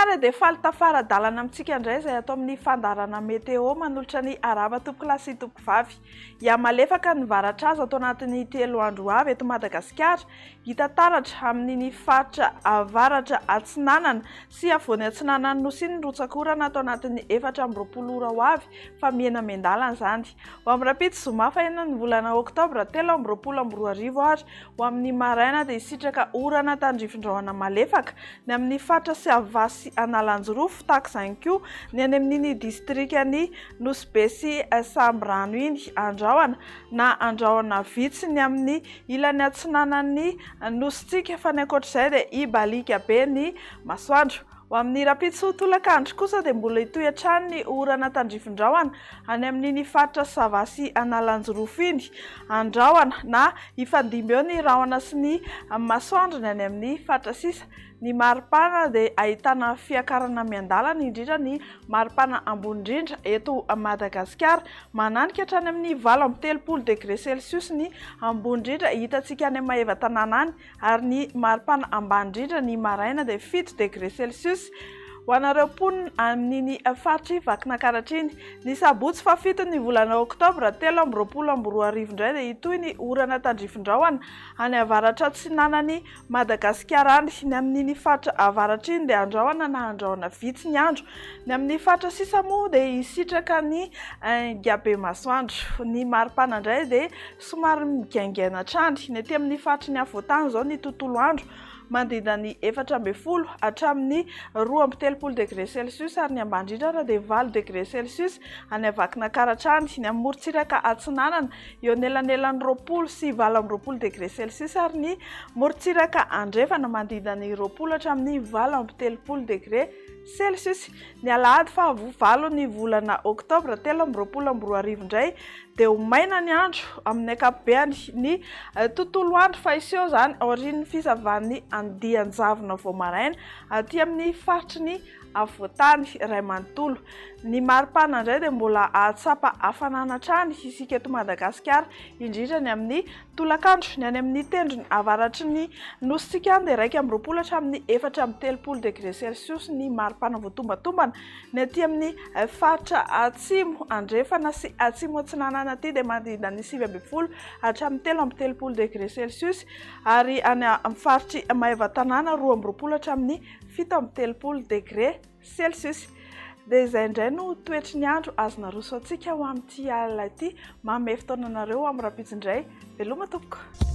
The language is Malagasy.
Ary dia faly tafaradalana amintsika indray izay atao amin'ny fandarana meteo manolotra ny arava tompo lahy sy tompo vavy. Ia malefaka ny varatra azo atao anatin'ny 3 andro avy eto Madagasikara. Hita taratra amin'iny faritra avaratra Atsinanana sy avoany Atsinanana nosy iny rotsakorana atao anatin'ny 4 ora ho avy fa mihena mendalana izany. Ho amin'ny rapity zoma fahaenina ny volana Oktobra 2022 ary ho amin'ny maraina dia hisitraka orana tandrifin-drahona malefaka ny amin'ny faritra sy Avasy Analanjorofo tahaka izany koa ny any amin'ny distrikany Nosy sy Sambrano iny Andrahoana na Andrahoana vitsy ny amin'ny ilany Atsinanan'ny Nositsika fa ny ankoatr'izay dia ibalika be ny masoandro. Ho amin'ny rapity sy tolakandro kosa dia mbola hitohy hatrany ny orana tandrifin-drahona any amin'iny faritra Savasy Analanjorofo iny Andrahoana na hifandimby eo ny rahona sy ny masoandro ny any amin'ny faritra sisa. Ny maripana dia ahitana fiakarana miandalana indrindra ny maripana ambony indrindra eto Madagasikara mananika hatrany amin'ny 20 degré Celsius ny ambony indrindra hitantsika any Maheva tanàna any ary ny maripana ambany indrindra ny maraina dia 7 degré Celsius. Ho anareo mponina amin'iny faritra Vakinankaratra iny ny sabotsy fafito ny volana Oktobra 2022 indray dia hitohy ny orana tandrifin-drahona any avaratra Atsinanan'ny Madagasikara any ny amin'iny faritra avaratra iny dia Andrahoana na Andrahoana vitsy ny andro. Ny amin'ny faritra sisa moa dia hisitraka ny gabe masoandro. Ny maripana indray dia somary migaingaina hatrany. Ny aty amin'ny faritra ny Afoatany izao ny tontolo andro mandrindra ny 40 hatramin'ny 20 degré Celsius ary ny ambany indrindra dia 20 degré Celsius any Vakinankaratra any. Ny amin'ny morontsiraka Atsinanana eo anelanelan'ny 20 sy 20 degré Celsius ary ny morontsiraka Andrefana mandrindra ny 20 hatramin'ny 20 degré Celsius. Ny alahady fahavalo ny volana Oktobra 2022 indray dia ho maina ny andro amin'ny ankapobeny ny tontolo andro fa iseho izany aorian'ny fizavan'ny andian-javona vao maraina aty amin'ny faritry ny Afoatany Ray Manontolo. Ny maripana indray dia mbola ahatsapa hafanana hatrany isika eto Madagasikara indrindra ny amin'ny tolakandro. Ny any amin'ny tendrony avaratry ny Nositsika dia 20 hatramin'ny 4 degré Celsius ny maripana voatombantombana. Ny aty amin'ny faritra Atsimo Andrefana sy Atsimo Atsinanana aty dia mandrindra ny 20 hatramin'ny 13 degré Celsius ary any amin'ny faritry Maheva tanàna 20 hatramin'ny 17 degré Celsius. Dia izay indray no toetry ny andro azona roso antsika ho amin'ity alina ity. Mamy fotoana anareo amin'ny rapitsy indray. Veloma tompoko.